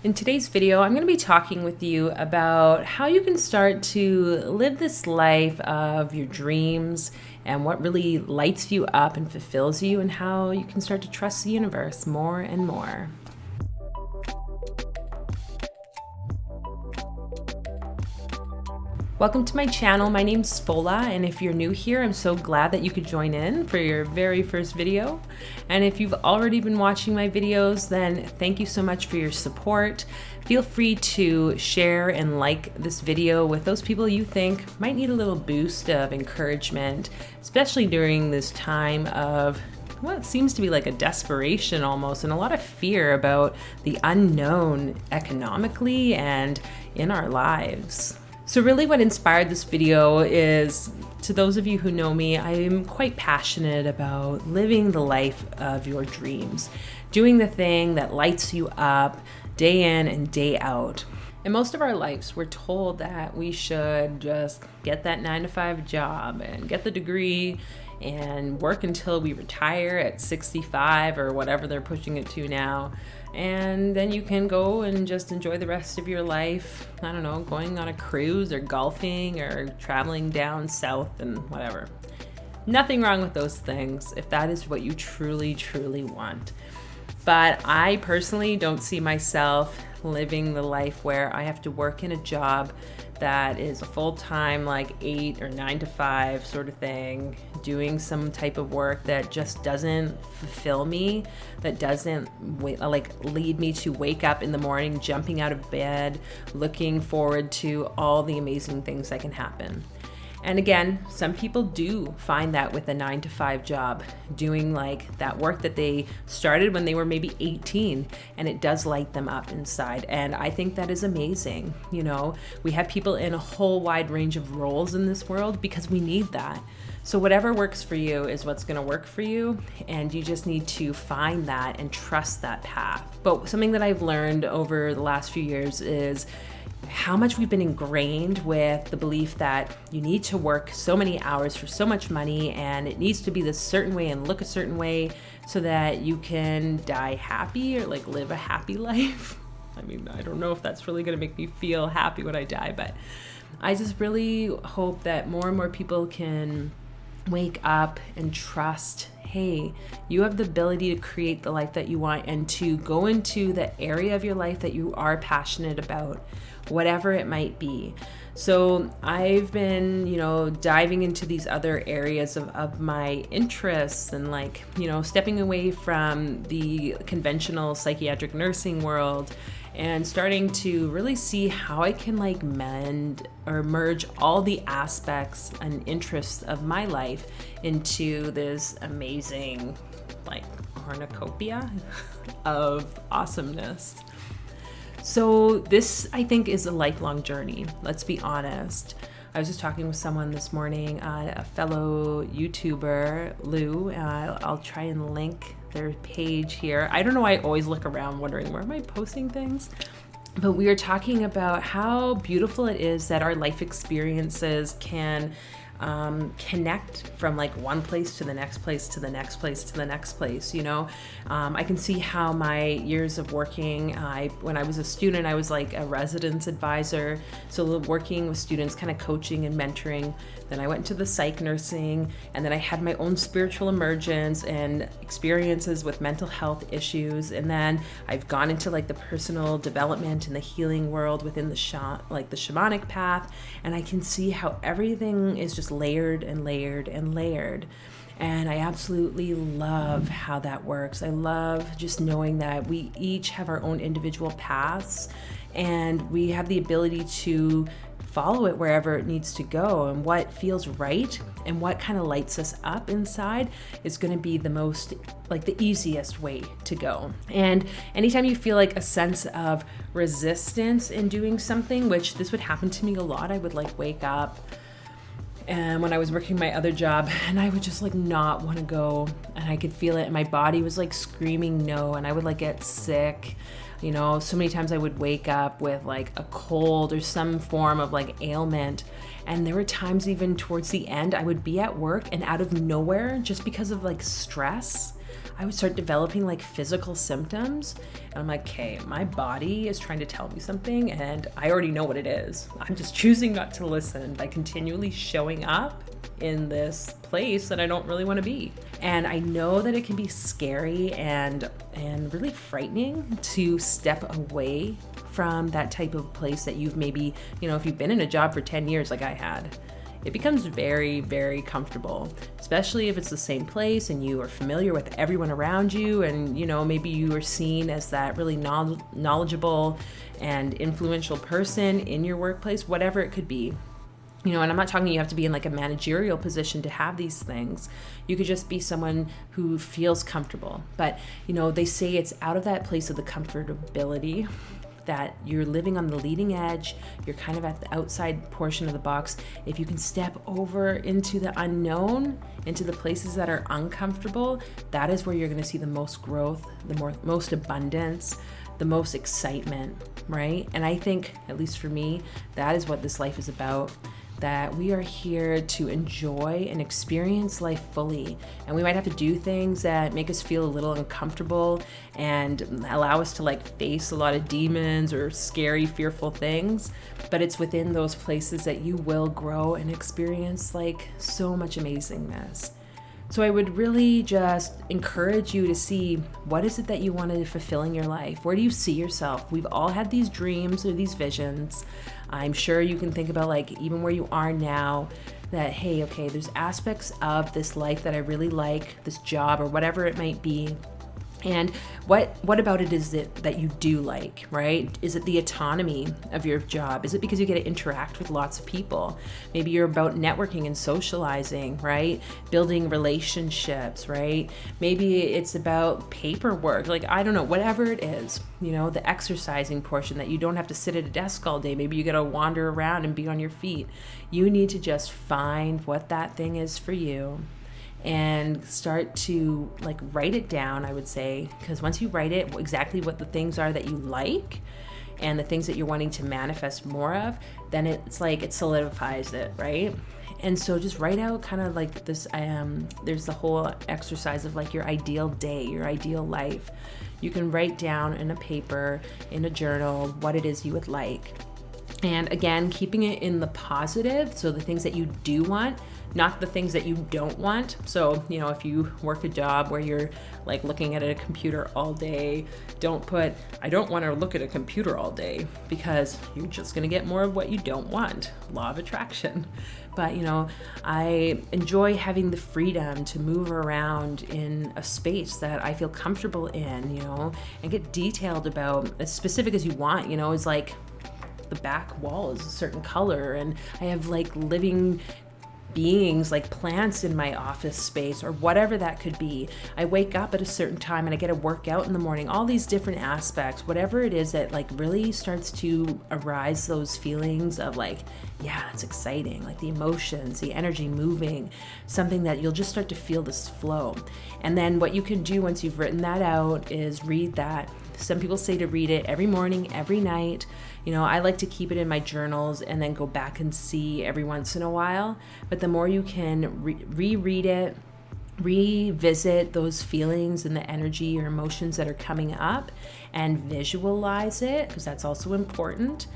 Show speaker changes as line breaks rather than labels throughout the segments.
In today's video, I'm going to be talking with you about how you can start to live this life of your dreams and what really lights you up and fulfills you, and how you can start to trust the universe more and more. Welcome to my channel. My name's Fola, and if you're new here, I'm so glad that you could join in for your very first video. And if you've already been watching my videos, then thank you so much for your support. Feel free to share and like this video with those people you think might need a little boost of encouragement, especially during this time of what seems to be like a desperation almost, and a lot of fear about the unknown economically and in our lives. So really what inspired this video is, to those of you who know me, I am quite passionate about living the life of your dreams, doing the thing that lights you up day in and day out. In most of our lives, we're told that we should just get that 9-to-5 job and get the degree and work until we retire at 65 or whatever they're pushing it to now. And then you can go and just enjoy the rest of your life, I don't know, going on a cruise or golfing or traveling down south and whatever. Nothing wrong with those things if that is what you truly, truly want. But I personally don't see myself living the life where I have to work in a job that is a full-time, like 8 or 9-to-5 sort of thing, doing some type of work that just doesn't fulfill me, that doesn't lead me to wake up in the morning, jumping out of bed, looking forward to all the amazing things that can happen. And again, some people do find that with a 9-to-5 job, doing like that work that they started when they were maybe 18, and it does light them up inside. And I think that is amazing. You know, we have people in a whole wide range of roles in this world because we need that. So whatever works for you is what's going to work for you, and you just need to find that and trust that path. But something that I've learned over the last few years is how much we've been ingrained with the belief that you need to work so many hours for so much money, and it needs to be this certain way and look a certain way so that you can die happy or like live a happy life. I mean, I don't know if that's really going to make me feel happy when I die, but I just really hope that more and more people can wake up and trust, hey, you have the ability to create the life that you want and to go into the area of your life that you are passionate about, whatever it might be. So I've been, diving into these other areas of my interests and stepping away from the conventional psychiatric nursing world and starting to really see how I can mend or merge all the aspects and interests of my life into this amazing cornucopia of awesomeness. So this, I think, is a lifelong journey. Let's be honest. I was just talking with someone this morning, a fellow YouTuber, Lou. I'll try and link their page here. I don't know why I always look around wondering, where am I posting things? But we were talking about how beautiful it is that our life experiences can connect from one place to the next place to the next place to the next place. I can see how my years of working, when I was a student, I was like a residence advisor, so working with students, kind of coaching and mentoring. Then I went into the psych nursing, and then I had my own spiritual emergence and experiences with mental health issues, and then I've gone into the personal development and the healing world within the shamanic path, and I can see how everything is just layered and layered and layered. And I absolutely love how that works. I love just knowing that we each have our own individual paths, and we have the ability to follow it wherever it needs to go, and what feels right and what kind of lights us up inside is going to be the most the easiest way to go. And anytime you feel a sense of resistance in doing something, which this would happen to me a lot, I would wake up and when I was working my other job, and I would just not want to go, and I could feel it, and my body was screaming no, and I would get sick. So many times I would wake up with a cold or some form of ailment. And there were times even towards the end, I would be at work and out of nowhere, just because of stress, I would start developing like physical symptoms. And I'm like, okay, my body is trying to tell me something and I already know what it is. I'm just choosing not to listen by continually showing up in this place that I don't really want to be. And I know that it can be scary and really frightening to step away from that type of place that you've maybe, if you've been in a job for 10 years like I had, it becomes very, very comfortable, especially if it's the same place and you are familiar with everyone around you and, maybe you are seen as that really knowledgeable and influential person in your workplace, whatever it could be. And I'm not talking you have to be in like a managerial position to have these things. You could just be someone who feels comfortable. But, they say it's out of that place of the comfortability that you're living on the leading edge, you're kind of at the outside portion of the box. If you can step over into the unknown, into the places that are uncomfortable, that is where you're going to see the most growth, the most abundance, the most excitement, right? And I think, at least for me, that is what this life is about. That we are here to enjoy and experience life fully. And we might have to do things that make us feel a little uncomfortable and allow us to like face a lot of demons or scary, fearful things. But it's within those places that you will grow and experience like so much amazingness. So I would really just encourage you to see, what is it that you want to fulfill in your life? Where do you see yourself? We've all had these dreams or these visions. I'm sure you can think about like even where you are now, that, hey, okay, there's aspects of this life that I really like, this job or whatever it might be. And what about it is it that you do like, right? Is it the autonomy of your job? Is it because you get to interact with lots of people? Maybe you're about networking and socializing, right? Building relationships, right? Maybe it's about paperwork, like, I don't know, whatever it is, the exercising portion that you don't have to sit at a desk all day. Maybe you get to wander around and be on your feet. You need to just find what that thing is for you and start to like write it down, I would say, because once you write it, exactly what the things are that you like and the things that you're wanting to manifest more of, then it's like it solidifies it, right? And so just write out kind of like this, there's the whole exercise of like your ideal day, your ideal life. You can write down in a paper, in a journal, what it is you would like. And again, keeping it in the positive, so the things that you do want, not the things that you don't want. So, if you work a job where you're like looking at a computer all day, don't put, I don't want to look at a computer all day, because you're just going to get more of what you don't want. Law of attraction. But, I enjoy having the freedom to move around in a space that I feel comfortable in, and get detailed about as specific as you want, it's like the back wall is a certain color and I have like living beings like plants in my office space or whatever that could be. I wake up at a certain time and I get to work out in the morning, all these different aspects, whatever it is that like really starts to arise those feelings of like, yeah, it's exciting, like the emotions, the energy moving, something that you'll just start to feel this flow. And then what you can do once you've written that out is read that. Some people say to read it every morning, every night. I like to keep it in my journals and then go back and see every once in a while. But the more you can reread it, revisit those feelings and the energy or emotions that are coming up and visualize it, because that's also important,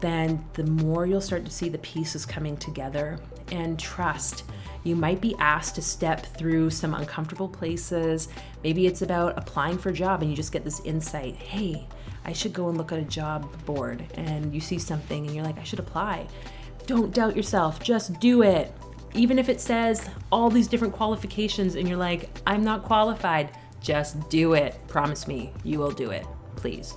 then the more you'll start to see the pieces coming together. And trust. You might be asked to step through some uncomfortable places. Maybe it's about applying for a job and you just get this insight. Hey, I should go and look at a job board, and you see something and you're like, I should apply. Don't doubt yourself, just do it. Even if it says all these different qualifications and you're like, I'm not qualified, just do it. Promise me you will do it, please.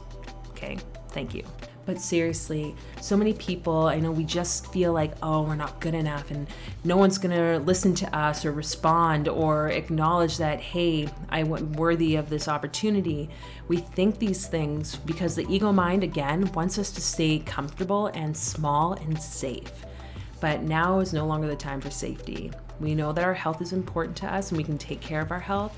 Okay, thank you. But seriously, so many people, I know we just feel like, oh, we're not good enough and no one's gonna listen to us or respond or acknowledge that, hey, I'm worthy of this opportunity. We think these things because the ego mind, again, wants us to stay comfortable and small and safe. But now is no longer the time for safety. We know that our health is important to us and we can take care of our health.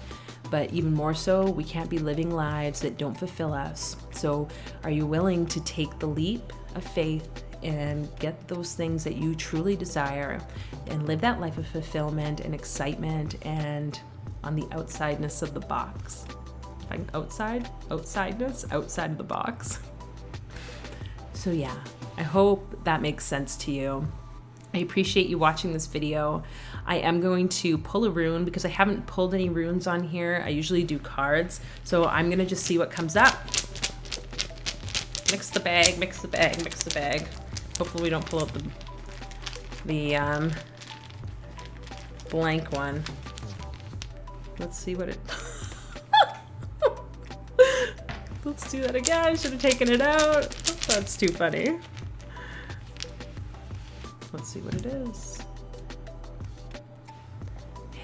But even more so, we can't be living lives that don't fulfill us. So are you willing to take the leap of faith and get those things that you truly desire and live that life of fulfillment and excitement and on the outsideness of the box. Outside of the box. So yeah, I hope that makes sense to you. I appreciate you watching this video. I am going to pull a rune because I haven't pulled any runes on here. I usually do cards. So I'm gonna just see what comes up. Mix the bag, mix the bag, mix the bag. Hopefully we don't pull out the blank one. Let's see what it... Let's do that again. I should have taken it out. That's too funny. Let's see what it is.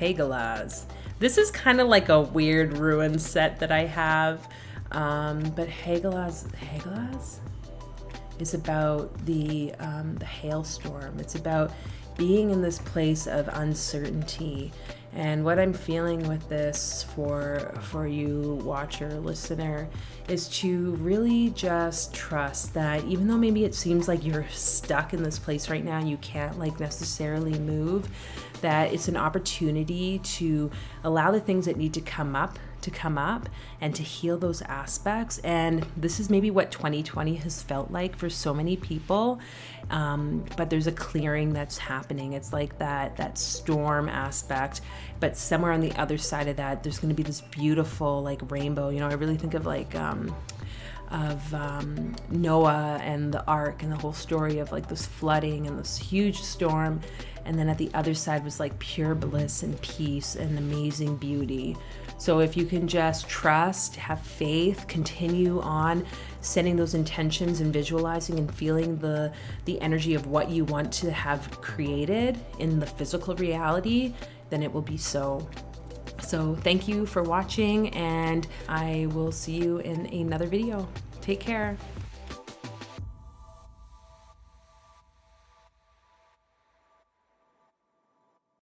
Hagalaz. This is kind of like a weird ruin set that I have. But Hagalaz is about the hailstorm. It's about being in this place of uncertainty. And what I'm feeling with this for you watcher, listener, is to really just trust that even though maybe it seems like you're stuck in this place right now, you can't like necessarily move, that it's an opportunity to allow the things that need to come up and to heal those aspects. And this is maybe what 2020 has felt like for so many people, but there's a clearing that's happening. It's like that storm aspect, but somewhere on the other side of that there's going to be this beautiful like rainbow. You know, I really think of like Noah and the ark and the whole story of like this flooding and this huge storm, and then at the other side was like pure bliss and peace and amazing beauty. So if you can just trust, have faith, continue on setting those intentions and visualizing and feeling the energy of what you want to have created in the physical reality, then it will be so. So thank you for watching, and I will see you in another video. Take care.